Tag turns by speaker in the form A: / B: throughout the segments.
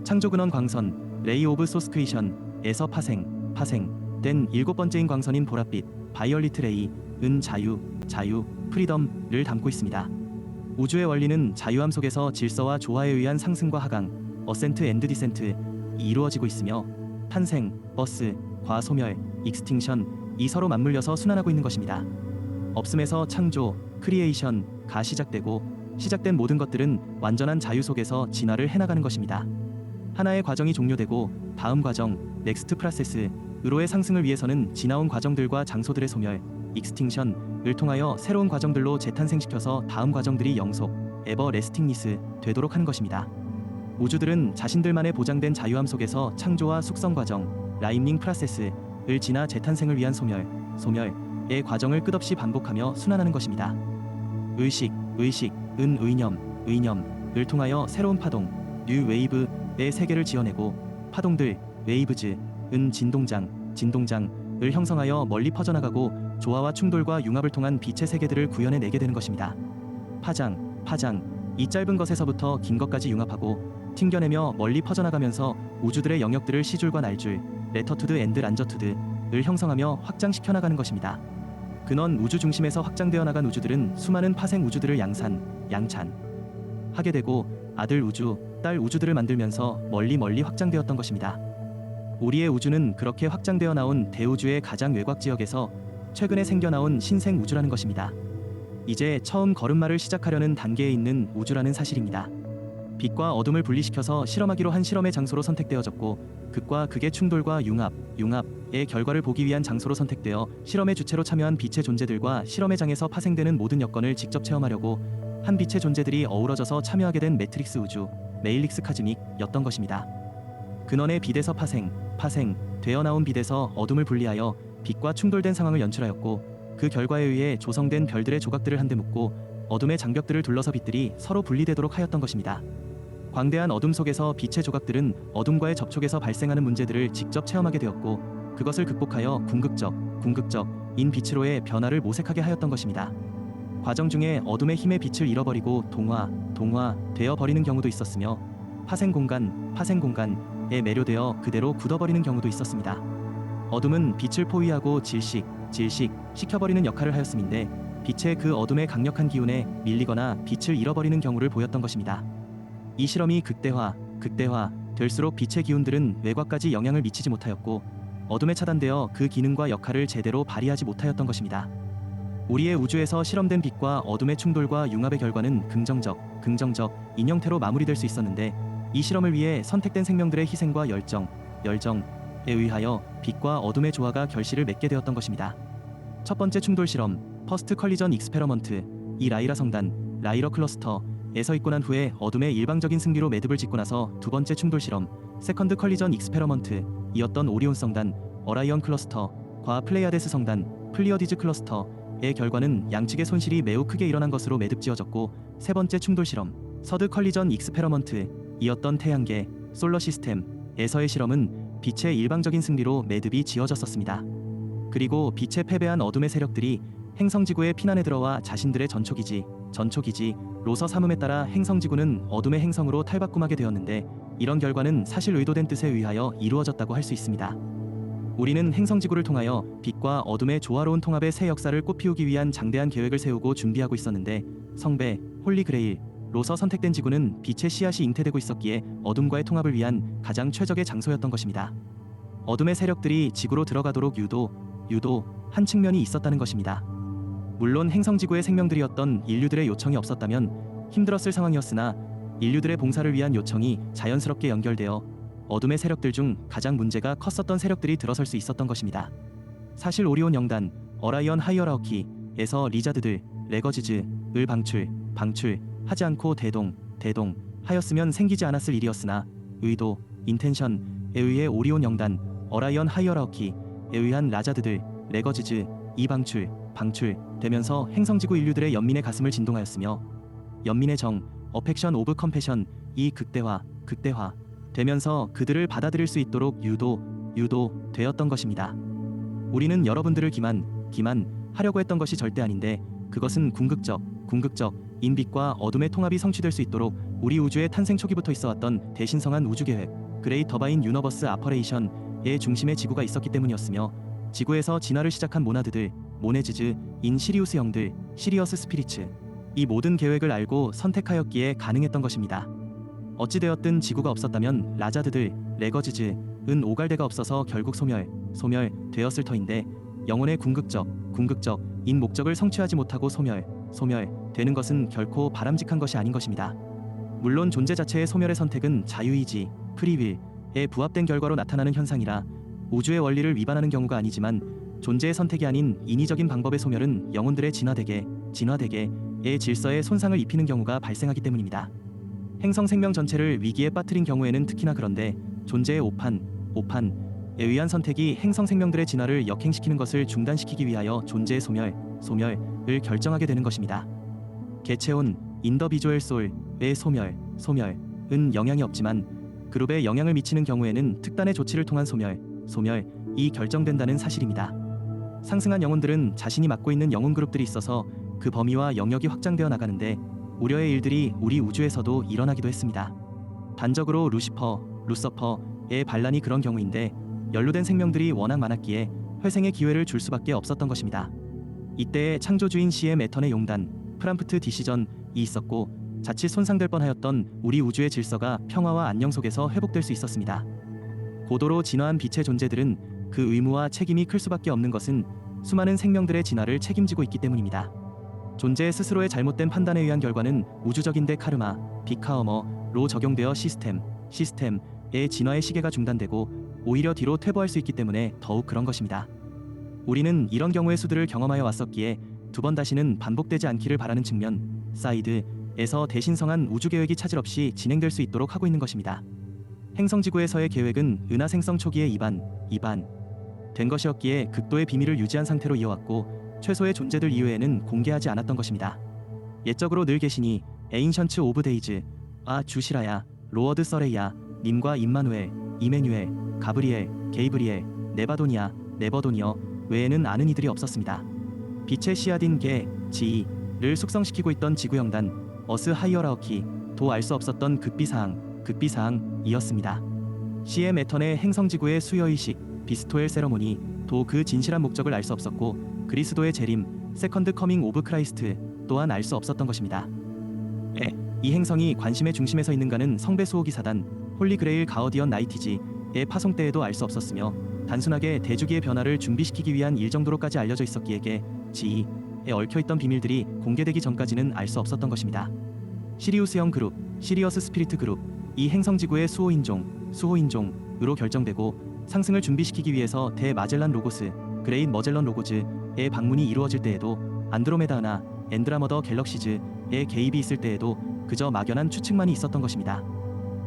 A: 창조근원 광선, 레이 오브 소스크리션에서 파생된 7번째인 광선인 보랏빛, 바이올리트 레이, 은 자유, 프리덤을 담고 있습니다. 우주의 원리는 자유함 속에서 질서와 조화에 의한 상승과 하강, 어센트 앤드 디센트 이루어지고 있으며 탄생, 버스, 과소멸, 익스팅션이 서로 맞물려서 순환하고 있는 것입니다. 없음에서 창조, 크리에이션가 시작된 모든 것들은 완전한 자유 속에서 진화를 해나가는 것입니다. 하나의 과정이 종료되고 다음 과정, 넥스트 프로세스으로의 상승을 위해서는 지나온 과정들과 장소들의 소멸, 익스팅션을 통하여 새로운 과정들로 재탄생시켜서 다음 과정들이 영속, 에버레스팅리스 되도록 하는 것입니다. 우주들은 자신들만의 보장된 자유함 속에서 창조와 숙성 과정, 라이밍 프로세스를 지나 재탄생을 위한 소멸의 과정을 끝없이 반복하며 순환하는 것입니다. 의식은 의념을 통하여 새로운 파동, 뉴 웨이브의 세계를 지어내고 파동들, 웨이브즈은 진동장을 형성하여 멀리 퍼져나가고 조화와 충돌과 융합을 통한 빛의 세계들을 구현해내게 되는 것입니다. 파장, 이 짧은 것에서부터 긴 것까지 융합하고 튕겨내며 멀리 퍼져나가면서 우주들의 영역들을 시줄과 날줄, 레터투드 앤드 란저투드를 형성하며 확장시켜 나가는 것입니다. 근원 우주 중심에서 확장되어 나간 우주들은 수많은 파생 우주들을 양찬하게 되고 아들 우주, 딸 우주들을 만들면서 멀리 확장되었던 것입니다. 우리의 우주는 그렇게 확장되어 나온 대우주의 가장 외곽 지역에서 최근에 생겨나온 신생 우주라는 것입니다. 이제 처음 걸음마를 시작하려는 단계에 있는 우주라는 사실입니다. 빛과 어둠을 분리시켜서 실험하기로 한 실험의 장소로 선택되어졌고 극과 극의 충돌과 융합의 결과를 보기 위한 장소로 선택되어 실험의 주체로 참여한 빛의 존재들과 실험의 장에서 파생되는 모든 여건을 직접 체험하려고 한 빛의 존재들이 어우러져서 참여하게 된 매트릭스 우주, 메일릭스 카즈믹이었던 것입니다. 근원의 빛에서 파생되어 나온 빛에서 어둠을 분리하여 빛과 충돌된 상황을 연출하였고 그 결과에 의해 조성된 별들의 조각들을 한데 묶고 어둠의 장벽들을 둘러서 빛들이 서로 분리되도록 하였던 것입니다. 광대한 어둠 속에서 빛의 조각들은 어둠과의 접촉에서 발생하는 문제들을 직접 체험하게 되었고 그것을 극복하여 궁극적인 빛으로의 변화를 모색하게 하였던 것입니다. 과정 중에 어둠의 힘의 빛을 잃어버리고 동화되어 버리는 경우도 있었으며 파생 공간에 매료되어 그대로 굳어버리는 경우도 있었습니다. 어둠은 빛을 포위하고 질식시켜버리는 역할을 하였음인데 빛의 그 어둠의 강력한 기운에 밀리거나 빛을 잃어버리는 경우를 보였던 것입니다. 이 실험이 극대화 될수록 빛의 기운들은 외곽까지 영향을 미치지 못하였고 어둠에 차단되어 그 기능과 역할을 제대로 발휘하지 못하였던 것입니다. 우리의 우주에서 실험된 빛과 어둠의 충돌과 융합의 결과는 긍정적인 형태로 마무리될 수 있었는데 이 실험을 위해 선택된 생명들의 희생과 열정에 의하여 빛과 어둠의 조화가 결실을 맺게 되었던 것입니다. 첫 번째 충돌 실험, 퍼스트 컬리전 익스페러먼트, 이 라이라 성단, 라이러 클러스터에서 있고 난 후에 어둠의 일방적인 승리로 매듭을 짓고 나서 두 번째 충돌 실험, 세컨드 컬리전 익스페러먼트, 이었던 오리온 성단, 어라이언 클러스터과 플레이아데스 성단, 플리어디즈 클러스터의 결과는 양측의 손실이 매우 크게 일어난 것으로 매듭지어졌고 세 번째 충돌 실험, 서드 컬리전 익스페러먼트, 이었던 태양계, 솔러 시스템에서의 실험은 빛의 일방적인 승리로 매듭이 지어졌었습니다. 그리고 빛에 패배한 어둠의 세력들이 행성지구에 피난해 들어와 자신들의 전초기지로서 삼음에 따라 행성지구는 어둠의 행성으로 탈바꿈하게 되었는데 이런 결과는 사실 의도된 뜻에 의하여 이루어졌다고 할 수 있습니다. 우리는 행성지구를 통하여 빛과 어둠의 조화로운 통합의 새 역사를 꽃피우기 위한 장대한 계획을 세우고 준비하고 있었는데 성배, 홀리 그레일로서 선택된 지구는 빛의 씨앗이 잉태되고 있었기에 어둠과의 통합을 위한 가장 최적의 장소였던 것입니다. 어둠의 세력들이 지구로 들어가도록 유도한 측면이 있었다는 것입니다. 물론 행성지구의 생명들이었던 인류들의 요청이 없었다면 힘들었을 상황이었으나 인류들의 봉사를 위한 요청이 자연스럽게 연결되어 어둠의 세력들 중 가장 문제가 컸었던 세력들이 들어설 수 있었던 것입니다. 사실 오리온 영단, 어라이언 하이어라우키에서 리자드들, 레거지즈을 방출하지 않고 대동하였으면 생기지 않았을 일이었으나 인텐션에 의해 오리온 영단, 어라이언 하이어라우키에 의한 라자드들, 레거지즈이 방출되면서 행성지구 인류들의 연민의 가슴을 진동하였으며 연민의 정, 어펙션 오브 컴패션 이 극대화 되면서 그들을 받아들일 수 있도록 유도되었던 것입니다. 우리는 여러분들을 기만하려고 했던 것이 절대 아닌데 그것은 궁극적인 빛과 어둠의 통합이 성취될 수 있도록 우리 우주의 탄생 초기부터 있어왔던 대신성한 우주계획, 그레이트 더바인 유너버스 아퍼레이션의 중심에 지구가 있었기 때문이었으며, 지구에서 진화를 시작한 모나드들, 모네즈즈, 인 시리우스 형들, 시리어스 스피리츠, 이 모든 계획을 알고 선택하였기에 가능했던 것입니다. 어찌되었든 지구가 없었다면 라자드들, 레거즈즈, 은 오갈대가 없어서 결국 소멸되었을 터인데, 영혼의 궁극적인 목적을 성취하지 못하고 소멸되는 것은 결코 바람직한 것이 아닌 것입니다. 물론 존재 자체의 소멸의 선택은 자유의지, 프리윌에 부합된 결과로 나타나는 현상이라 우주의 원리를 위반하는 경우가 아니지만, 존재의 선택이 아닌 인위적인 방법의 소멸은 영혼들의 진화대계의 질서에 손상을 입히는 경우가 발생하기 때문입니다. 행성 생명 전체를 위기에 빠뜨린 경우에는 특히나 그런데, 존재의 오판에 의한 선택이 행성 생명들의 진화를 역행시키는 것을 중단시키기 위하여 존재의 소멸을 결정하게 되는 것입니다. 개체온 인더비주얼 솔의 소멸은 영향이 없지만, 그룹에 영향을 미치는 경우에는 특단의 조치를 통한 소멸이 결정된다는 사실입니다. 상승한 영혼들은 자신이 맡고 있는 영혼 그룹들이 있어서 그 범위와 영역이 확장되어 나가는데, 우려의 일들이 우리 우주에서도 일어나기도 했습니다. 단적으로 루서퍼의 반란이 그런 경우인데, 연루된 생명들이 워낙 많았기에 회생의 기회를 줄 수밖에 없었던 것입니다. 이때에 창조주인 CM 애턴의 용단, 프람프트 디시전이 있었고, 자칫 손상될 뻔하였던 우리 우주의 질서가 평화와 안녕 속에서 회복될 수 있었습니다. 고도로 진화한 빛의 존재들은 그 의무와 책임이 클 수밖에 없는 것은 수많은 생명들의 진화를 책임지고 있기 때문입니다. 존재 스스로의 잘못된 판단에 의한 결과는 우주적인데 카르마, 빅카어머로 적용되어 시스템의 진화의 시계가 중단되고 오히려 뒤로 퇴보할 수 있기 때문에 더욱 그런 것입니다. 우리는 이런 경우의 수들을 경험하여 왔었기에 두 번 다시는 반복되지 않기를 바라는 측면, 사이드에서 대신성한 우주계획이 차질 없이 진행될 수 있도록 하고 있는 것입니다. 행성지구에서의 계획은 은하 생성 초기에 이반된 것이었기에 극도의 비밀을 유지한 상태로 이어왔고, 최소의 존재들 이외에는 공개하지 않았던 것입니다. 옛적으로 늘 계시니 에인션츠 오브 데이즈, 주시라야, 로어드 서레이야, 님과 임마누엘, 이메뉴엘, 가브리엘, 게이브리엘, 네버도니어 외에는 아는 이들이 없었습니다. 빛의 씨앗인 게, 지를 숙성시키고 있던 지구형단, 어스 하이어라어키도 알 수 없었던 극비사항이었습니다. CM 애턴의 행성지구의 수여의식, 비스토엘 세러모니도 그 진실한 목적을 알 수 없었고, 그리스도의 재림, 세컨드 커밍 오브 크라이스트 또한 알 수 없었던 것입니다. 이 행성이 관심의 중심에서 있는가는 성배 수호기 사단, 홀리 그레일 가어디언 나이티지의 파송 때에도 알 수 없었으며, 단순하게 대주기의 변화를 준비시키기 위한 일 정도로까지 알려져 있었기에 지에 얽혀있던 비밀들이 공개되기 전까지는 알 수 없었던 것입니다. 시리우스형 그룹, 시리어스 스피리트 그룹, 이 행성지구의 수호인종으로 결정되고 상승을 준비시키기 위해서 대마젤란 로고스, 그레인 머젤런 로고즈의 방문이 이루어질 때에도, 안드로메다 은하, 엔드라머더 갤럭시즈의 개입이 있을 때에도 그저 막연한 추측만이 있었던 것입니다.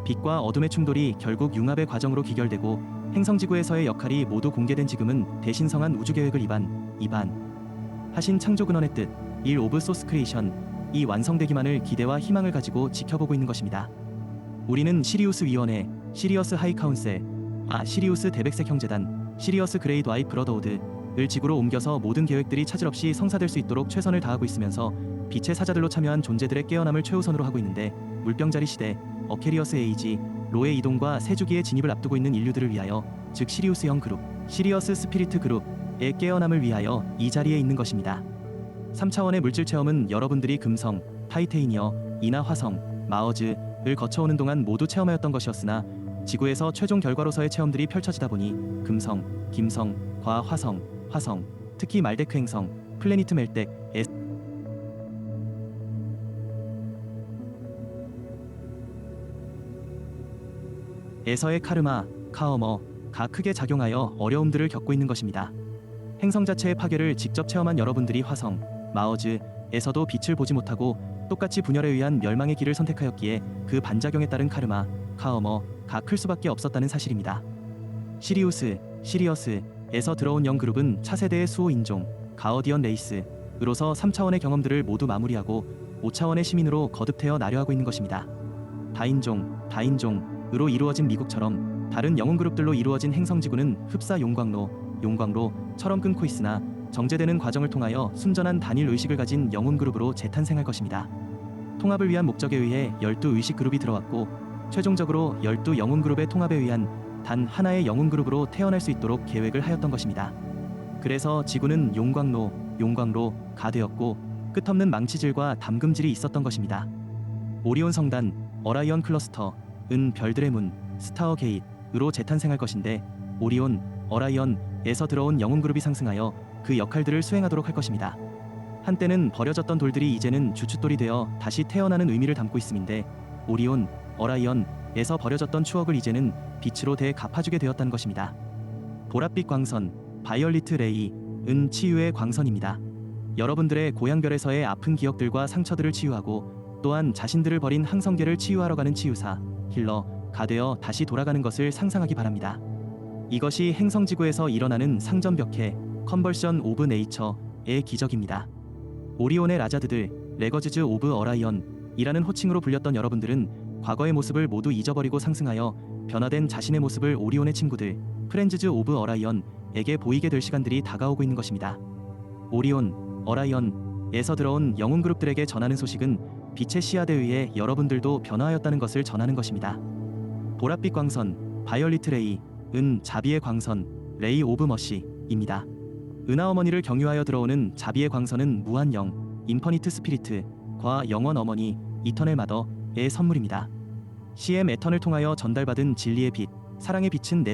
A: 빛과 어둠의 충돌이 결국 융합의 과정으로 귀결되고, 행성지구에서의 역할이 모두 공개된 지금은 대신성한 우주계획을 하신 창조근원의 뜻, 일 오브 소스 크리에이션, 이 완성되기만을 기대와 희망을 가지고 지켜보고 있는 것입니다. 우리는 시리우스 위원회, 시리어스 하이 카운셀, 시리우스 대백색 형제단, 시리어스 그레이드 와이 브러더우드를 지구로 옮겨서 모든 계획들이 차질 없이 성사될 수 있도록 최선을 다하고 있으면서, 빛의 사자들로 참여한 존재들의 깨어남을 최우선으로 하고 있는데, 물병자리 시대, 어케리어스 에이지, 로의 이동과 세주기의 진입을 앞두고 있는 인류들을 위하여, 즉 시리우스형 그룹, 시리어스 스피리트 그룹의 깨어남을 위하여 이 자리에 있는 것입니다. 3차원의 물질 체험은 여러분들이 금성, 타이테이니어, 이나 화성, 마어즈를 거쳐오는 동안 모두 체험하였던 것이었으나, 지구에서 최종 결과로서의 체험들이 펼쳐지다 보니 금성, 김성, 과 화성, 특히 말데크 행성, 플래니트 멜덱, 에서의 카르마, 카어머가 크게 작용하여 어려움들을 겪고 있는 것입니다. 행성 자체의 파괴를 직접 체험한 여러분들이 화성, 마어즈에서도 빛을 보지 못하고 똑같이 분열에 의한 멸망의 길을 선택하였기에 그 반작용에 따른 카르마, 카어머가 클 수밖에 없었다는 사실입니다. 시리어스에서 들어온 영 그룹은 차세대의 수호 인종, 가어디언 레이스으로서 3차원의 경험들을 모두 마무리하고 5차원의 시민으로 거듭되어 나려하고 있는 것입니다. 다인종으로 이루어진 미국처럼 다른 영웅 그룹들로 이루어진 행성지구는 흡사 용광로처럼 끊고 있으나, 정제되는 과정을 통하여 순전한 단일 의식을 가진 영웅 그룹으로 재탄생할 것입니다. 통합을 위한 목적에 의해 12 의식 그룹이 들어왔고 최종적으로 12 영웅 그룹의 통합에 의한 단 하나의 영웅 그룹으로 태어날 수 있도록 계획을 하였던 것입니다. 그래서 지구는 용광로가 되었고 끝없는 망치질과 담금질이 있었던 것입니다. 오리온 성단, 어라이언 클러스터, 은 별들의 문, 스타어 게이트로 재탄생할 것인데 오리온, 어라이언에서 들어온 영웅 그룹이 상승하여 그 역할들을 수행하도록 할 것입니다. 한때는 버려졌던 돌들이 이제는 주춧돌이 되어 다시 태어나는 의미를 담고 있음인데 오리온, 어라이언에서 버려졌던 추억을 이제는 빛으로 되갚아주게 되었다는 것입니다. 보랏빛 광선, 바이올리트 레이, 은 치유의 광선입니다. 여러분들의 고향별에서의 아픈 기억들과 상처들을 치유하고 또한 자신들을 버린 항성계를 치유하러 가는 치유사, 힐러가 되어 다시 돌아가는 것을 상상하기 바랍니다. 이것이 행성지구에서 일어나는 상전벽해, 컨벌션 오브 네이처의 기적입니다. 오리온의 라자드들, 레거즈즈 오브 어라이언이라는 호칭으로 불렸던 여러분들은 과거의 모습을 모두 잊어버리고 상승하여 변화된 자신의 모습을 오리온의 친구들, 프렌즈즈 오브 어라이언에게 보이게 될 시간들이 다가오고 있는 것입니다. 오리온, 어라이언에서 들어온 영웅 그룹들에게 전하는 소식은 빛의 씨앗에 의해 여러분들도 변화하였다는 것을 전하는 것입니다. 보랏빛 광선, 바이올리트 레이, 은 자비의 광선, 레이 오브 머시입니다. 은하 어머니를 경유하여 들어오는 자비의 광선은 무한영, 인퍼니트 스피리트과 영원 어머니, 이터널 마더의 선물입니다. CM 에턴을 통하여 전달받은 진리의 빛, 사랑의 빛은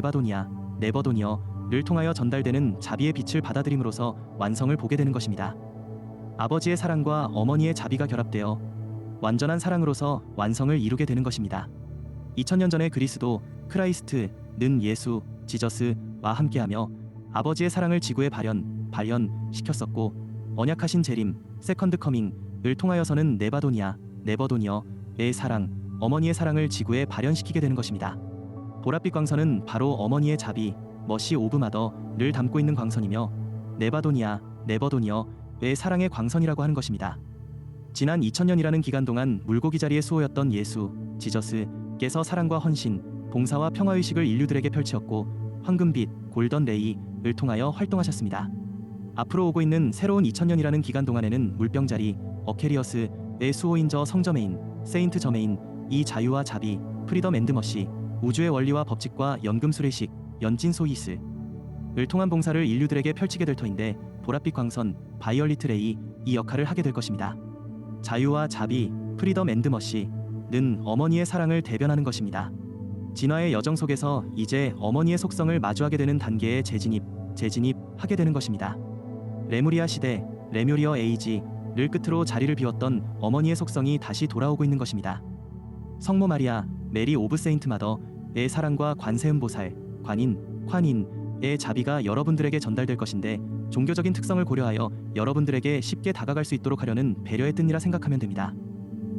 A: 네버도니어를 통하여 전달되는 자비의 빛을 받아들임으로써 완성을 보게 되는 것입니다. 아버지의 사랑과 어머니의 자비가 결합되어 완전한 사랑으로서 완성을 이루게 되는 것입니다. 2000년 전의 그리스도, 크라이스트는 예수, 지저스와 함께하며 아버지의 사랑을 지구에 발현시켰었고 언약하신 재림, 세컨드 커밍을 통하여서는 네버도니어의 사랑, 어머니의 사랑을 지구에 발현시키게 되는 것입니다. 보랏빛 광선은 바로 어머니의 자비, 머시 오브 마더를 담고 있는 광선이며 네버도니어의 사랑의 광선이라고 하는 것입니다. 지난 2000년이라는 기간 동안 물고기 자리의 수호였던 예수, 지저스께서 사랑과 헌신, 봉사와 평화의식을 인류들에게 펼치었고 황금빛, 골던 레이를 통하여 활동하셨습니다. 앞으로 오고 있는 새로운 2000년이라는 기간 동안에는 물병자리, 어케리어스의 수호인 저 성저메인, 세인트 저메인, 이 자유와 자비, 프리덤 앤드 머시, 우주의 원리와 법칙과 연금술의식, 연진 소이스를 통한 봉사를 인류들에게 펼치게 될 터인데 보랏빛 광선, 바이올리트 레이 이 역할을 하게 될 것입니다. 자유와 자비, 프리덤 앤드 머시는 어머니의 사랑을 대변하는 것입니다. 진화의 여정 속에서 이제 어머니의 속성을 마주하게 되는 단계에 재진입하게 되는 것입니다. 레무리아 시대, 레뮤리어 에이지를 끝으로 자리를 비웠던 어머니의 속성이 다시 돌아오고 있는 것입니다. 성모 마리아, 메리 오브 세인트 마더의 사랑과 관세음보살, 관인의 자비가 여러분들에게 전달될 것인데 종교적인 특성을 고려하여 여러분들에게 쉽게 다가갈 수 있도록 하려는 배려의 뜻이라 생각하면 됩니다.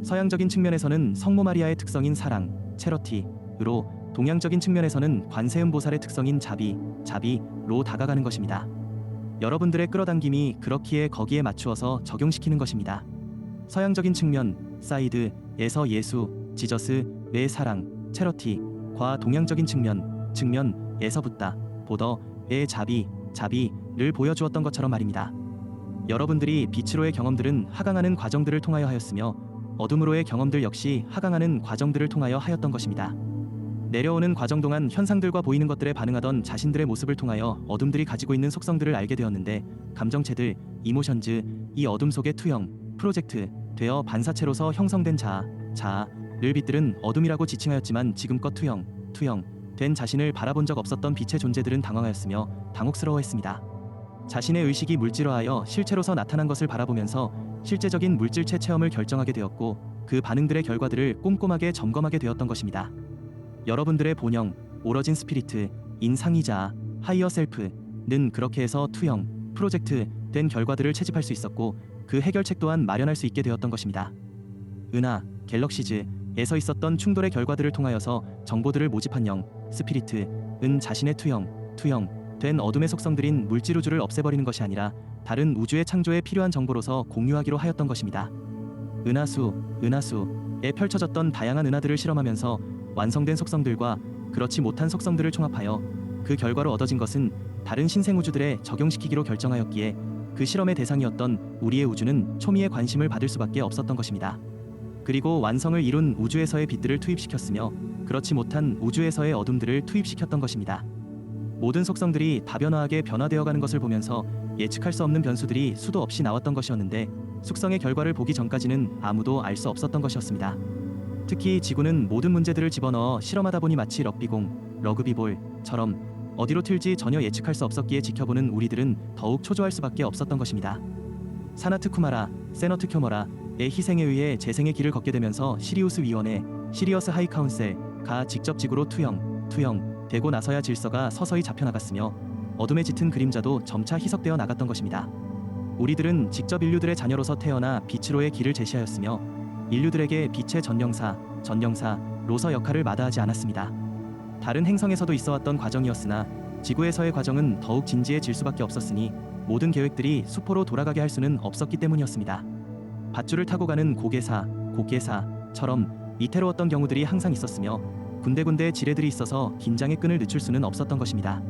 A: 서양적인 측면에서는 성모 마리아의 특성인 사랑, 체러티로 동양적인 측면에서는 관세음보살의 특성인 자비로 다가가는 것입니다. 여러분들의 끌어당김이 그렇기에 거기에 맞추어서 적용시키는 것입니다. 서양적인 측면, 사이드에서 예수, 지저스의 사랑, 체러티과 동양적인 측면에서 붓다, 보더의 자비를 보여주었던 것처럼 말입니다. 여러분들이 빛으로의 경험들은 하강하는 과정들을 통하여 하였으며 어둠으로의 경험들 역시 하강하는 과정들을 통하여 하였던 것입니다. 내려오는 과정 동안 현상들과 보이는 것들에 반응하던 자신들의 모습을 통하여 어둠들이 가지고 있는 속성들을 알게 되었는데 감정체들, 이모션즈, 이 어둠 속의 투영, 프로젝트 되어 반사체로서 형성된 자아를 빛들은 어둠이라고 지칭하였지만 지금껏 투영된 자신을 바라본 적 없었던 빛의 존재들은 당황하였으며 당혹스러워했습니다. 자신의 의식이 물질화하여 실체로서 나타난 것을 바라보면서 실제적인 물질체 체험을 결정하게 되었고 그 반응들의 결과들을 꼼꼼하게 점검하게 되었던 것입니다. 여러분들의 본영, 오러진 스피리트, 인상이자 하이어 셀프는 그렇게 해서 투영, 프로젝트 된 결과들을 채집할 수 있었고 그 해결책 또한 마련할 수 있게 되었던 것입니다. 은하, 갤럭시즈에서 있었던 충돌의 결과들을 통하여서 정보들을 모집한 영, 스피리트은 자신의 투영된 어둠의 속성들인 물질우주를 없애버리는 것이 아니라 다른 우주의 창조에 필요한 정보로서 공유하기로 하였던 것입니다. 은하수에 펼쳐졌던 다양한 은하들을 실험하면서 완성된 속성들과 그렇지 못한 속성들을 총합하여 그 결과로 얻어진 것은 다른 신생우주들에 적용시키기로 결정하였기에 그 실험의 대상이었던 우리의 우주는 초미의 관심을 받을 수밖에 없었던 것입니다. 그리고 완성을 이룬 우주에서의 빛들을 투입시켰으며 그렇지 못한 우주에서의 어둠들을 투입시켰던 것입니다. 모든 속성들이 다변화하게 변화되어가는 것을 보면서 예측할 수 없는 변수들이 수도 없이 나왔던 것이었는데 숙성의 결과를 보기 전까지는 아무도 알 수 없었던 것이었습니다. 특히 지구는 모든 문제들을 집어넣어 실험하다 보니 마치 럭비공, 러그비볼처럼 어디로 튈지 전혀 예측할 수 없었기에 지켜보는 우리들은 더욱 초조할 수밖에 없었던 것입니다. 사나트 쿠마라, 세너트 큐머라의 희생에 의해 재생의 길을 걷게 되면서 시리우스 위원회, 시리어스 하이 카운셀가 직접 지구로 투영되고 나서야 질서가 서서히 잡혀나갔으며 어둠에 짙은 그림자도 점차 희석되어 나갔던 것입니다. 우리들은 직접 인류들의 자녀로서 태어나 빛으로의 길을 제시하였으며 인류들에게 빛의 전령사로서 역할을 마다하지 않았습니다. 다른 행성에서도 있어왔던 과정이었으나 지구에서의 과정은 더욱 진지해질 수밖에 없었으니 모든 계획들이 수포로 돌아가게 할 수는 없었기 때문이었습니다. 밧줄을 타고 가는 곡개사처럼 위태로웠던 경우들이 항상 있었으며 군데군데 지뢰들이 있어서 긴장의 끈을 늦출 수는 없었던 것입니다.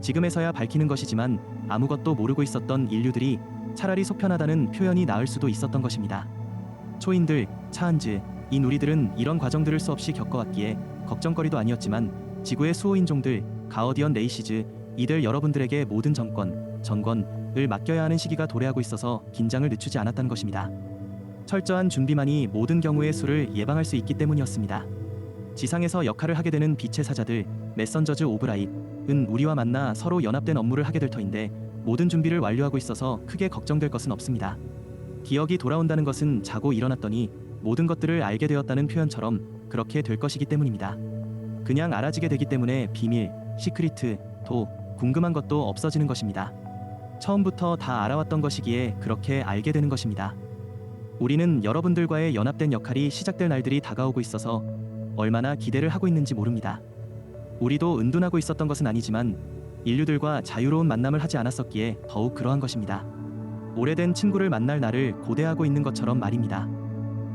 A: 지금에서야 밝히는 것이지만 아무것도 모르고 있었던 인류들이 차라리 속편하다는 표현이 나을 수도 있었던 것입니다. 초인들, 차한즈인 우리들은 이런 과정들을 수없이 겪어왔기에 걱정거리도 아니었지만 지구의 수호인종들, 가어디언 레이시즈 이들 여러분들에게 모든 전권을 맡겨야 하는 시기가 도래하고 있어서 긴장을 늦추지 않았다는 것입니다. 철저한 준비만이 모든 경우의 수를 예방할 수 있기 때문이었습니다. 지상에서 역할을 하게 되는 빛의 사자들, 메선저즈 오브 라이트은 우리와 만나 서로 연합된 업무를 하게 될 터인데 모든 준비를 완료하고 있어서 크게 걱정될 것은 없습니다. 기억이 돌아온다는 것은 자고 일어났더니 모든 것들을 알게 되었다는 표현처럼 그렇게 될 것이기 때문입니다. 그냥 알아지게 되기 때문에 비밀, 시크리트도 궁금한 것도 없어지는 것입니다. 처음부터 다 알아왔던 것이기에 그렇게 알게 되는 것입니다. 우리는 여러분들과의 연합된 역할이 시작될 날들이 다가오고 있어서 얼마나 기대를 하고 있는지 모릅니다. 우리도 은둔하고 있었던 것은 아니지만 인류들과 자유로운 만남을 하지 않았었기에 더욱 그러한 것입니다. 오래된 친구를 만날 날을 고대하고 있는 것처럼 말입니다.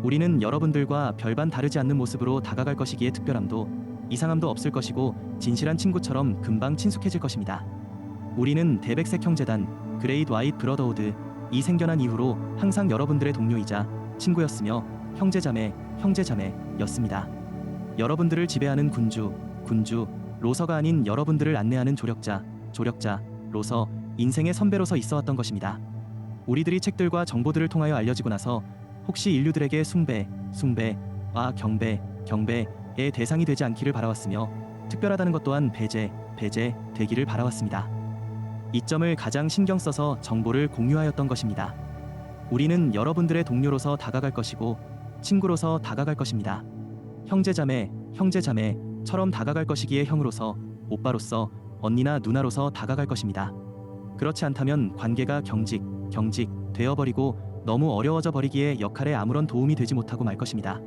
A: 우리는 여러분들과 별반 다르지 않는 모습으로 다가갈 것이기에 특별함도 이상함도 없을 것이고 진실한 친구처럼 금방 친숙해질 것입니다. 우리는 대백색 형제단 그레이트 와이트 브러더우드이 생겨난 이후로 항상 여러분들의 동료이자 친구였으며 형제자매였습니다. 여러분들을 지배하는 군주로서가 아닌 여러분들을 안내하는 조력자로서 인생의 선배로서 있어왔던 것입니다. 우리들이 책들과 정보들을 통하여 알려지고 나서 혹시 인류들에게 숭배와 경배의 대상이 되지 않기를 바라왔으며 특별하다는 것 또한 배제되기를 바라왔습니다. 이 점을 가장 신경 써서 정보를 공유하였던 것입니다. 우리는 여러분들의 동료로서 다가갈 것이고 친구로서 다가갈 것입니다. 형제자매처럼 다가갈 것이기에 형으로서, 오빠로서, 언니나 누나로서 다가갈 것입니다. 그렇지 않다면 관계가 경직 되어버리고 너무 어려워져 버리기에 역할에 아무런 도움이 되지 못하고 말 것입니다.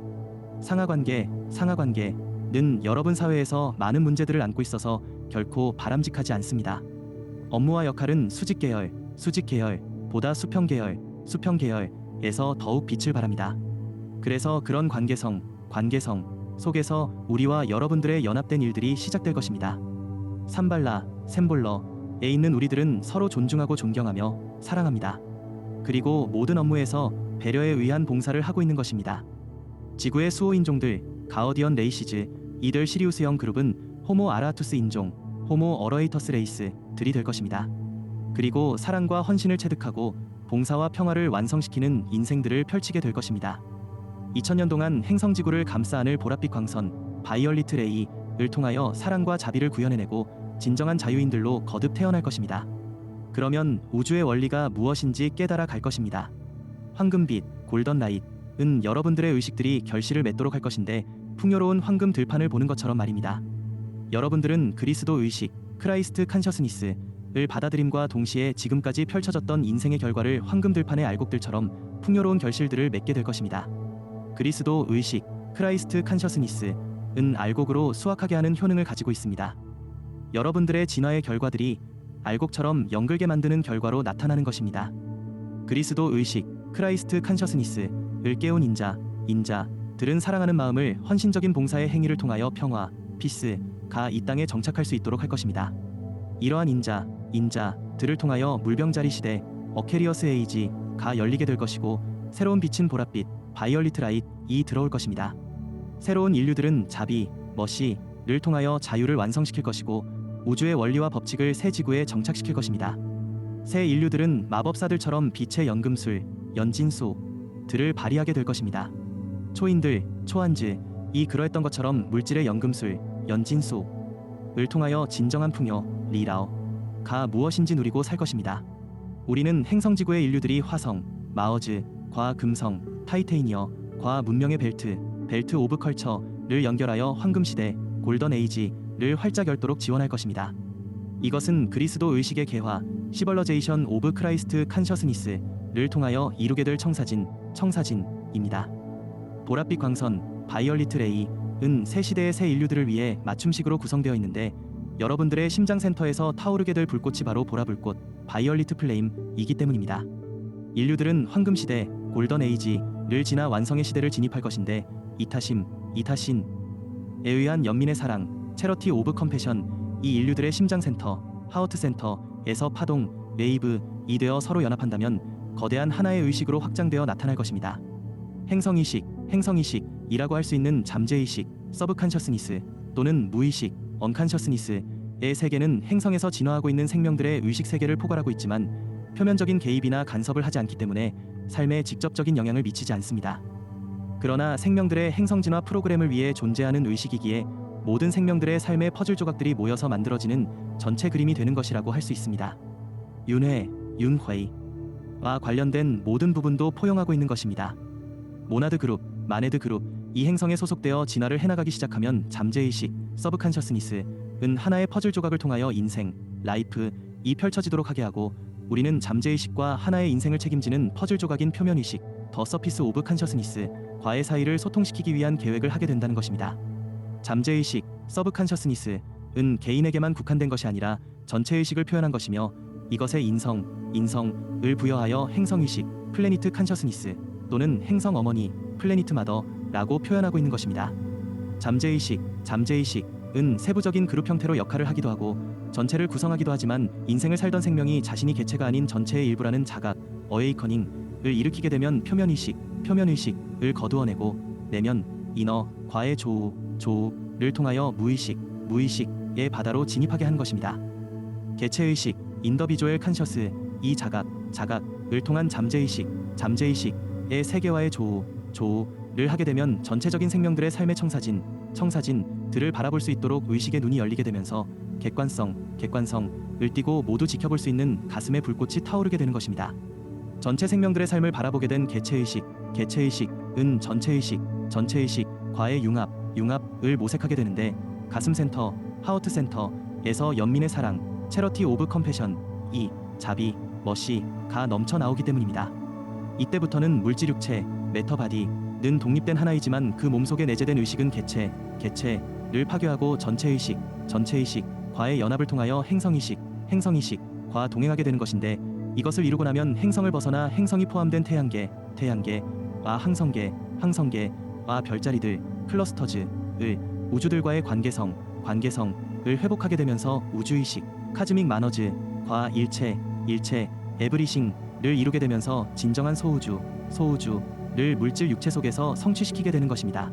A: 상하관계는 여러분 사회에서 많은 문제들을 안고 있어서 결코 바람직하지 않습니다. 업무와 역할은 수직계열보다 수평계열에서 더욱 빛을 발합니다. 그래서 그런 관계성 속에서 우리와 여러분들의 연합된 일들이 시작될 것입니다. 샘볼러에 있는 우리들은 서로 존중하고 존경하며 사랑합니다. 그리고 모든 업무에서 배려에 의한 봉사를 하고 있는 것입니다. 지구의 수호인종들, 가어디언 레이시즈, 이들 시리우스형 그룹은 호모 아라투스 인종, 호모 어러에이터스 레이스들이 될 것입니다. 그리고 사랑과 헌신을 체득하고 봉사와 평화를 완성시키는 인생들을 펼치게 될 것입니다. 2000년 동안 행성지구를 감싸 안을 보랏빛 광선, 바이올리트 레이를 통하여 사랑과 자비를 구현해내고 진정한 자유인들로 거듭 태어날 것입니다. 그러면 우주의 원리가 무엇인지 깨달아 갈 것입니다. 황금빛, 골던라이트은 여러분들의 의식들이 결실을 맺도록 할 것인데 풍요로운 황금 들판을 보는 것처럼 말입니다. 여러분들은 그리스도 의식, 크라이스트 컨셔스니스를 받아들임과 동시에 지금까지 펼쳐졌던 인생의 결과를 황금 들판의 알곡들처럼 풍요로운 결실들을 맺게 될 것입니다. 그리스도 의식, 크라이스트 컨셔스니스는 알곡으로 수확하게 하는 효능을 가지고 있습니다. 여러분들의 진화의 결과들이 알곡처럼 연글게 만드는 결과로 나타나는 것입니다. 그리스도 의식, 크라이스트 컨셔스니스를 깨운 인자들은 사랑하는 마음을 헌신적인 봉사의 행위를 통하여 평화, 피스가 이 땅에 정착할 수 있도록 할 것입니다. 이러한 인자들을 통하여 물병자리 시대, 어케리어스 에이지가 열리게 될 것이고 새로운 빛인 보랏빛, 바이올리트 라이트이 들어올 것입니다. 새로운 인류들은 자비, 머시를 통하여 자유를 완성시킬 것이고 우주의 원리와 법칙을 새 지구에 정착시킬 것입니다. 새 인류들은 마법사들처럼 빛의 연금술, 연진소들을 발휘하게 될 것입니다. 초인들, 초안즈이 그러했던 것처럼 물질의 연금술, 연진소를 통하여 진정한 풍요, 리라오가 무엇인지 누리고 살 것입니다. 우리는 행성지구의 인류들이 화성, 마어즈, 과 금성, 타이테이니어, 과 문명의 벨트 오브 컬처를 연결하여 황금시대, 골던 에이지를 활짝 열도록 지원할 것입니다. 이것은 그리스도 의식의 개화, 시벌러제이션 오브 크라이스트 칸셔스니스를 통하여 이루게 될 청사진입니다. 보랏빛 광선, 바이올리트 레이은 새 시대의 새 인류들을 위해 맞춤식으로 구성되어 있는데 여러분들의 심장 센터에서 타오르게 될 불꽃이 바로 보라불꽃, 바이올리트 플레임이기 때문입니다. 인류들은 황금시대, 골던 에이지를 지나 완성의 시대를 진입할 것인데 이타신에 의한 연민의 사랑, 체러티 오브 컴패션, 이 인류들의 심장 센터, 하우트 센터에서 파동, 웨이브이 되어 서로 연합한다면 거대한 하나의 의식으로 확장되어 나타날 것입니다. 행성의식이라고 할 수 있는 잠재의식, 서브칸셔스니스 또는 무의식, 언칸셔스니스의 세계는 행성에서 진화하고 있는 생명들의 의식 세계를 포괄하고 있지만 표면적인 개입이나 간섭을 하지 않기 때문에 삶에 직접적인 영향을 미치지 않습니다. 그러나 생명들의 행성 진화 프로그램을 위해 존재하는 의식이기에 모든 생명들의 삶의 퍼즐 조각들이 모여서 만들어지는 전체 그림이 되는 것이라고 할 수 있습니다. 윤회와 관련된 모든 부분도 포용하고 있는 것입니다. 모나드 그룹, 마네드 그룹, 이 행성에 소속되어 진화를 해나가기 시작하면 잠재의식, 서브칸셔스니스은 하나의 퍼즐 조각을 통하여 인생, 라이프이 펼쳐지도록 하게 하고 우리는 잠재의식과 하나의 인생을 책임지는 퍼즐 조각인 표면의식, 더 서피스 오브 칸셔스니스과의 사이를 소통시키기 위한 계획을 하게 된다는 것입니다. 잠재의식, 서브칸셔스니스은 개인에게만 국한된 것이 아니라 전체의식을 표현한 것이며 이것에 인성을 부여하여 행성의식, 플래니트 칸셔스니스 또는 행성 어머니, 플래니트 마더라고 표현하고 있는 것입니다. 잠재의식은 세부적인 그룹 형태로 역할을 하기도 하고 전체를 구성하기도 하지만 인생을 살던 생명이 자신이 개체가 아닌 전체의 일부라는 자각, 어웨이커닝을 일으키게 되면 표면의식을 거두어내고 내면, 이너과의 조우를 통하여 무의식의 바다로 진입하게 한 것입니다. 개체의식, 인더비주얼 칸셔스, 이 자각을 통한 잠재의식의 세계와의 조우를 하게 되면 전체적인 생명들의 삶의 청사진들을 바라볼 수 있도록 의식의 눈이 열리게 되면서 객관성을 띠고 모두 지켜볼 수 있는 가슴의 불꽃이 타오르게 되는 것입니다. 전체 생명들의 삶을 바라보게 된 개체의식은 전체의식과의 융합을 모색하게 되는데 가슴 센터, 하우트 센터에서 연민의 사랑, 체러티 오브 컴패션, 이 자비, 머시가 넘쳐 나오기 때문입니다. 이때부터는 물질 육체, 매터바디는 독립된 하나이지만 그 몸속에 내재된 의식은 개체를 파괴하고 전체의식과의 연합을 통하여 행성의식과 동행하게 되는 것인데 이것을 이루고 나면 행성을 벗어나 행성이 포함된 태양계와 항성계와 별자리들, 클러스터즈을 우주들과의 관계성을 회복하게 되면서 우주의식, 카즈믹 마너즈과 일체, 에브리싱을 이루게 되면서 진정한 소우주를 물질 육체 속에서 성취시키게 되는 것입니다.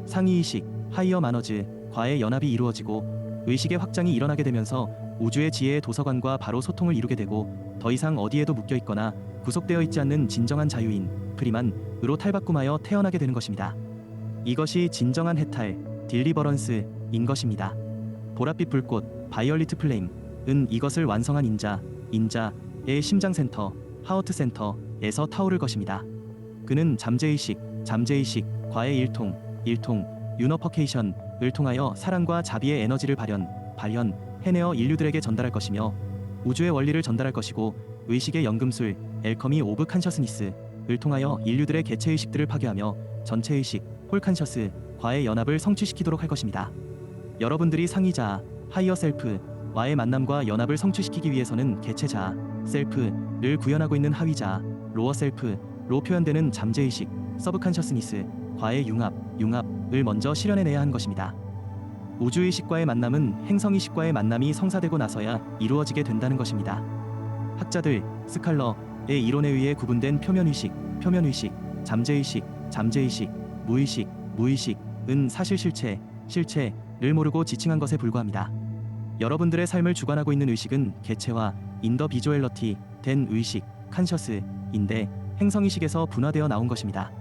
A: 상위의식, 하이어 마너즈과의 연합이 이루어지고 의식의 확장이 일어나게 되면서 우주의 지혜의 도서관과 바로 소통을 이루게 되고 더 이상 어디에도 묶여있거나 구속되어 있지 않는 진정한 자유인 프리만으로 탈바꿈하여 태어나게 되는 것입니다. 이것이 진정한 해탈, 딜리버런스인 것입니다. 보랏빛 불꽃, 바이올리트 플레임은 이것을 완성한 인자의 심장 센터, 하우트 센터에서 타오를 것입니다. 그는 잠재의식과의 일통, 유너퍼케이션을 통하여 사랑과 자비의 에너지를 발현해내어 인류들에게 전달할 것이며 우주의 원리를 전달할 것이고 의식의 연금술, 엘커미 오브 칸셔스니스를 통하여 인류들의 개체의식들을 파괴하며 전체의식, 홀칸셔스과의 연합을 성취시키도록 할 것입니다. 여러분들이 상위자, 하이어 셀프와의 만남과 연합을 성취시키기 위해서는 개체자, 셀프를 구현하고 있는 하위자, 로어 셀프로 표현되는 잠재의식, 서브칸셔스니스과의 융합을 먼저 실현해내야 한 것입니다. 우주의식과의 만남은 행성의식과의 만남이 성사되고 나서야 이루어지게 된다는 것입니다. 학자들, 이론에 의해 구분된 표면의식, 표면의식, 잠재의식, 잠재의식, 무의식, 무의식은 사실 실체를 모르고 지칭한 것에 불과합니다. 여러분들의 삶을 주관하고 있는 의식은 개체화, 인더비주얼러티 된 의식, 칸셔스인데 행성의식에서 분화되어 나온 것입니다.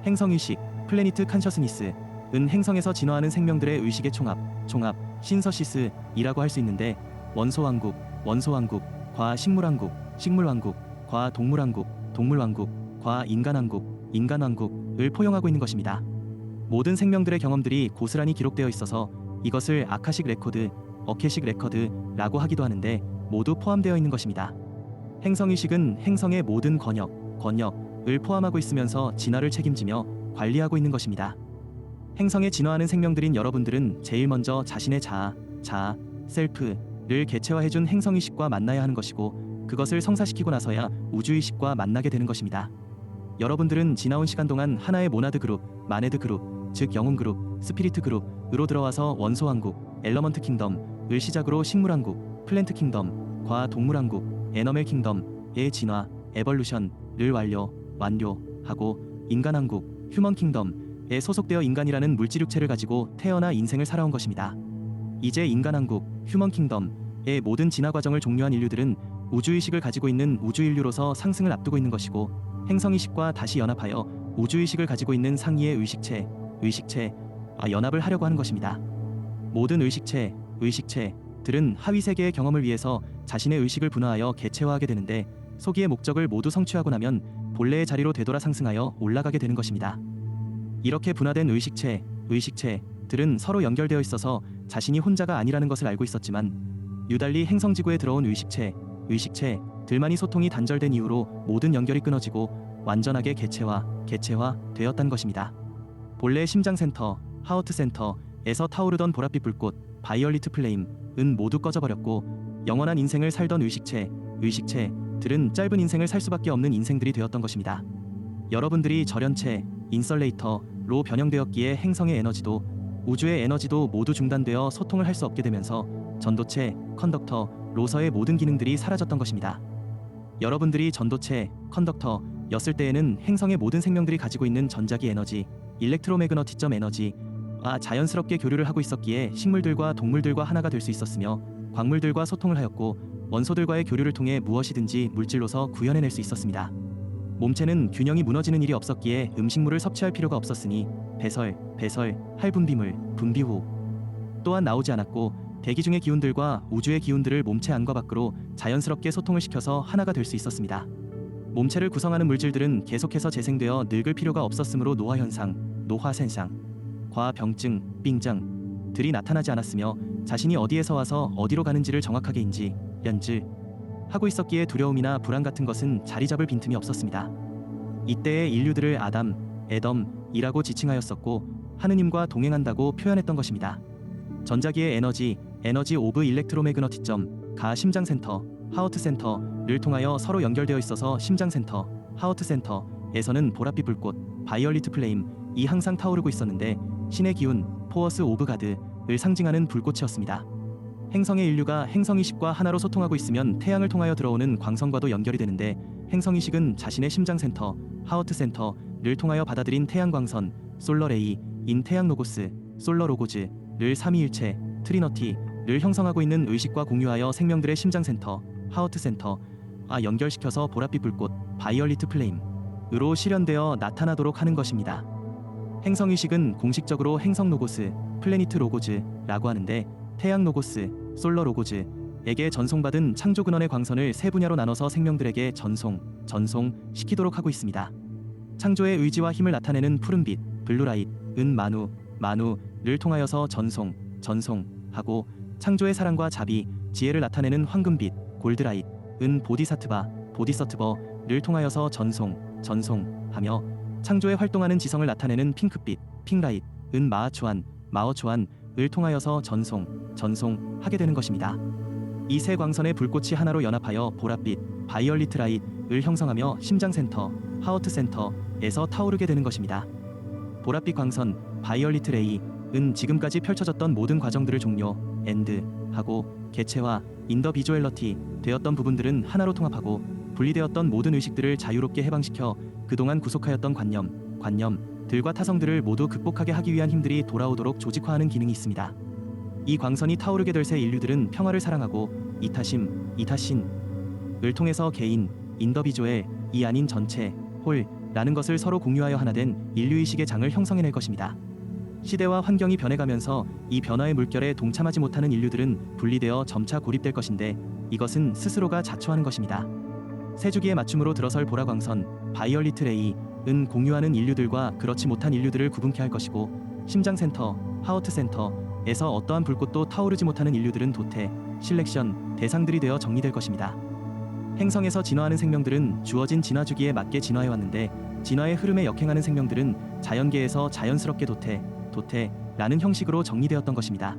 A: 행성의식, 플래니트 칸셔스니스은 행성에서 진화하는 생명들의 의식의 총합, 신서시스이라고 할 수 있는데 원소왕국, 과 식물왕국, 과 동물왕국, 과 인간왕국을 포용하고 있는 것입니다. 모든 생명들의 경험들이 고스란히 기록되어 있어서 이것을 아카식 레코드, 어케식 레코드라고 하기도 하는데 모두 포함되어 있는 것입니다. 행성의식은 행성의 모든 권역을 포함하고 있으면서 진화를 책임지며 관리하고 있는 것입니다. 행성에 진화하는 생명들인 여러분들은 제일 먼저 자신의 자아, 셀프를 개체화해준 행성의식과 만나야 하는 것이고 그것을 성사시키고 나서야 우주의식과 만나게 되는 것입니다. 여러분들은 지나온 시간 동안 하나의 모나드 그룹, 마네드 그룹, 즉 영혼 그룹, 스피리트 그룹으로 들어와서 원소왕국, 엘러먼트 킹덤을 시작으로 식물왕국, 플랜트 킹덤, 과 동물왕국, 애너멜 킹덤의 진화, 에볼루션을 완료하고 인간왕국, 휴먼 킹덤에 소속되어 인간이라는 물질육체를 가지고 태어나 인생을 살아온 것입니다. 이제 인간왕국, 휴먼 킹덤의 모든 진화 과정을 종료한 인류들은 우주의식을 가지고 있는 우주인류로서 상승을 앞두고 있는 것이고 행성의식과 다시 연합하여 우주의식을 가지고 있는 상위의 의식체와 연합을 하려고 하는 것입니다. 모든 의식체들은 하위 세계의 경험을 위해서 자신의 의식을 분화하여 개체화하게 되는데 소기의 목적을 모두 성취하고 나면 본래의 자리로 되돌아 상승하여 올라가게 되는 것입니다. 이렇게 분화된 의식체들은 서로 연결되어 있어서 자신이 혼자가 아니라는 것을 알고 있었지만 유달리 행성지구에 들어온 의식체들만이 소통이 단절된 이후로 모든 연결이 끊어지고 완전하게 개체화되었다는 것입니다. 본래 심장센터, 하우트센터에서 타오르던 보랏빛 불꽃, 바이올리트 플레임은 모두 꺼져버렸고 영원한 인생을 살던 의식체들은 짧은 인생을 살 수밖에 없는 인생들이 되었던 것입니다. 여러분들이 절연체, 인설레이터로 변형되었기에 행성의 에너지도 우주의 에너지도 모두 중단되어 소통을 할 수 없게 되면서 전도체, 컨덕터로서의 모든 기능들이 사라졌던 것입니다. 여러분들이 전도체, 컨덕터였을 때에는 행성의 모든 생명들이 가지고 있는 전자기 에너지, 일렉트로매그너티점 에너지와 자연스럽게 교류를 하고 있었기에 식물들과 동물들과 하나가 될 수 있었으며 광물들과 소통을 하였고 원소들과의 교류를 통해 무엇이든지 물질로서 구현해낼 수 있었습니다. 몸체는 균형이 무너지는 일이 없었기에 음식물을 섭취할 필요가 없었으니 배설, 분비후 또한 나오지 않았고 대기 중의 기운들과 우주의 기운들을 몸체 안과 밖으로 자연스럽게 소통을 시켜서 하나가 될 수 있었습니다. 몸체를 구성하는 물질들은 계속해서 재생되어 늙을 필요가 없었으므로 노화현상, 과병증, 빙장들이 나타나지 않았으며 자신이 어디에서 와서 어디로 가는지를 정확하게 하고 있었기에 두려움이나 불안 같은 것은 자리 잡을 빈틈이 없었습니다. 이때의 인류들을 에덤이라고 지칭하였었고 하느님과 동행한다고 표현했던 것입니다. 전자기의 에너지 오브 일렉트로매그너티점, 가 심장센터, 하우트센터를 통하여 서로 연결되어 있어서 심장센터, 하우트센터에서는 보랏빛 불꽃, 바이올리트 플레임이 항상 타오르고 있었는데 신의 기운, 포어스 오브 가드를 상징하는 불꽃이었습니다. 행성의 인류가 행성의식과 하나로 소통하고 있으면 태양을 통하여 들어오는 광선과도 연결이 되는데 행성의식은 자신의 심장센터, 하우트센터를 통하여 받아들인 태양광선, 솔러레이, 인 태양로고스, 솔러로고즈를 삼위일체, 트리너티를 형성하고 있는 의식과 공유하여 생명들의 심장센터, 하우트센터와 연결시켜서 보랏빛 불꽃, 바이올리트 플레임으로 실현되어 나타나도록 하는 것입니다. 행성의식은 공식적으로 행성로고스, 플래니트 로고즈라고 하는데 태양 로고스, 솔러 로고즈에게 전송받은 창조 근원의 광선을 세 분야로 나눠서 생명들에게 전송시키도록 하고 있습니다. 창조의 의지와 힘을 나타내는 푸른빛, 블루라이트, 마누를 통하여서 전송하고 창조의 사랑과 자비, 지혜를 나타내는 황금빛, 골드라이트, 보디서트버를 통하여서 전송하며 창조에 활동하는 지성을 나타내는 핑크빛, 핑라이트, 마어초안을 통하여서 전송하게 되는 것입니다. 이 세 광선의 불꽃이 하나로 연합하여 보랏빛, 바이올리트 라이트를 형성하며 심장센터, 하우트센터에서 타오르게 되는 것입니다. 보랏빛 광선, 바이올리트 레이은 지금까지 펼쳐졌던 모든 과정들을 종료하고 개체화, 인더비주얼러티 되었던 부분들은 하나로 통합하고 분리되었던 모든 의식들을 자유롭게 해방시켜 그동안 구속하였던 관념들과 타성들을 모두 극복하게 하기 위한 힘들이 돌아오도록 조직화하는 기능이 있습니다. 이 광선이 타오르게 될 새 인류들은 평화를 사랑하고 이타신을 통해서 개인, 인더비주얼, 이 아닌 전체, 홀라는 것을 서로 공유하여 하나 된 인류의식의 장을 형성해낼 것입니다. 시대와 환경이 변해가면서 이 변화의 물결에 동참하지 못하는 인류들은 분리되어 점차 고립될 것인데 이것은 스스로가 자초하는 것입니다. 세 주기의 맞춤으로 들어설 보라광선, 바이올리트 레이은 공유하는 인류들과 그렇지 못한 인류들을 구분케 할 것이고 심장센터, 하워트센터에서 어떠한 불꽃도 타오르지 못하는 인류들은 도태, 실렉션, 대상들이 되어 정리될 것입니다. 행성에서 진화하는 생명들은 주어진 진화주기에 맞게 진화해왔는데 진화의 흐름에 역행하는 생명들은 자연계에서 자연스럽게 도태라는 형식으로 정리되었던 것입니다.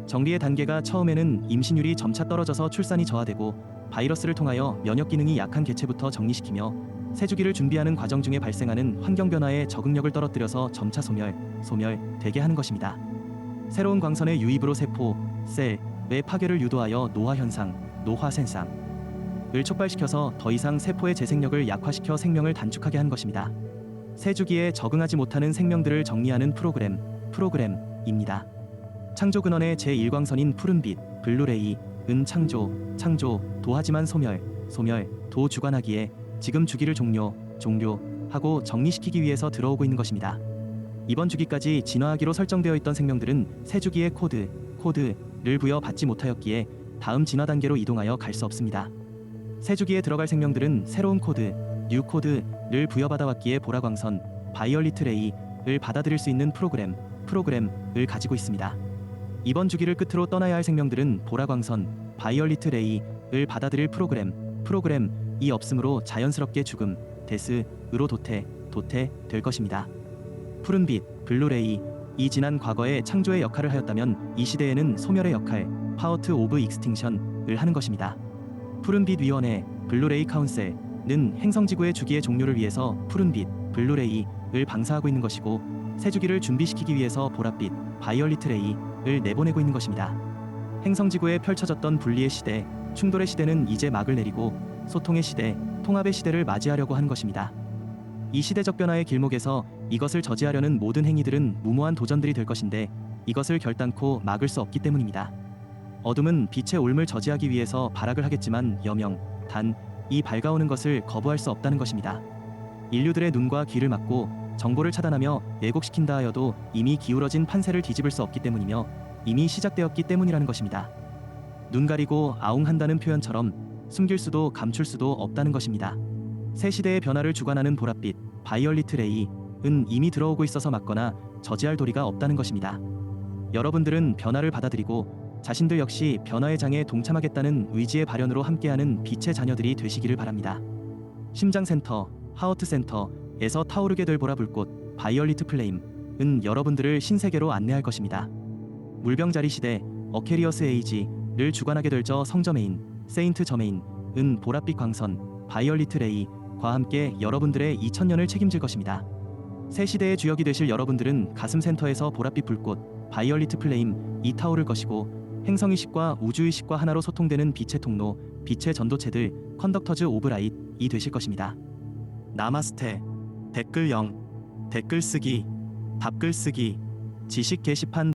A: 정리의 단계가 처음에는 임신율이 점차 떨어져서 출산이 저하되고 바이러스를 통하여 면역 기능이 약한 개체부터 정리시키며 새주기를 준비하는 과정 중에 발생하는 환경 변화에 적응력을 떨어뜨려서 점차 소멸되게 하는 것입니다. 새로운 광선의 유입으로 세포, 셀의 파괴를 유도하여 노화 현상, 노화 생상을 촉발시켜서 더 이상 세포의 재생력을 약화시켜 생명을 단축하게 한 것입니다. 새주기에 적응하지 못하는 생명들을 정리하는 프로그램입니다. 창조 근원의 제1광선인 푸른빛, 블루레이은 창조도하지만 소멸도 주관하기에 지금 주기를 종료하고 정리시키기 위해서 들어오고 있는 것입니다. 이번 주기까지 진화하기로 설정되어 있던 생명들은 새 주기의 코드를 부여받지 못하였기에 다음 진화 단계로 이동하여 갈 수 없습니다. 새 주기에 들어갈 생명들은 새로운 뉴 코드를 부여받아왔기에 보라광선, 바이올리트 레이를 받아들일 수 있는 프로그램을 가지고 있습니다. 이번 주기를 끝으로 떠나야 할 생명들은 보라광선, 바이올리트 레이를 받아들일 프로그램이 없으므로 자연스럽게 죽음, 데스으로 도태될 것입니다. 푸른빛, 블루레이, 이 지난 과거에 창조의 역할을 하였다면 이 시대에는 소멸의 역할, 파워트 오브 익스팅션을 하는 것입니다. 푸른빛 위원회, 블루레이 카운셀은 행성지구의 주기의 종료를 위해서 푸른빛, 블루레이를 방사하고 있는 것이고 새 주기를 준비시키기 위해서 보랏빛, 바이올리트 레이를 내보내고 있는 것입니다. 행성지구에 펼쳐졌던 분리의 시대, 충돌의 시대는 이제 막을 내리고 소통의 시대, 통합의 시대를 맞이하려고 하는 것입니다. 이 시대적 변화의 길목에서 이것을 저지하려는 모든 행위들은 무모한 도전들이 될 것인데 이것을 결단코 막을 수 없기 때문입니다. 어둠은 빛의 올물 저지하기 위해서 발악을 하겠지만 단 이 밝아오는 것을 거부할 수 없다는 것입니다. 인류들의 눈과 귀를 막고 정보를 차단하며 왜곡시킨다 하여도 이미 기울어진 판세를 뒤집을 수 없기 때문이며 이미 시작되었기 때문이라는 것입니다. 눈 가리고 아웅한다는 표현처럼 숨길 수도 감출 수도 없다는 것입니다. 새 시대의 변화를 주관하는 보랏빛, 바이올리트 레이은 이미 들어오고 있어서 막거나 저지할 도리가 없다는 것입니다. 여러분들은 변화를 받아들이고 자신들 역시 변화의 장에 동참하겠다는 의지의 발현으로 함께하는 빛의 자녀들이 되시기를 바랍니다. 심장센터, 하워트센터에서 타오르게 될 보라불꽃, 바이올리트 플레임은 여러분들을 신세계로 안내할 것입니다. 물병자리 시대, 어케리어스 에이지를 주관하게 될 저 성저메인, 세인트 저메인은 보랏빛 광선, 바이올리트 레이과 함께 여러분들의 2000년을 책임질 것입니다. 새 시대의 주역이 되실 여러분들은 가슴센터에서 보랏빛 불꽃, 바이올리트 플레임이 타오를 것이고 행성의식과 우주의식과 하나로 소통되는 빛의 통로, 빛의 전도체들, 컨덕터즈 오브 라잇이 되실 것입니다. 나마스테. 댓글 0. 댓글 쓰기, 답글 쓰기, 지식 게시판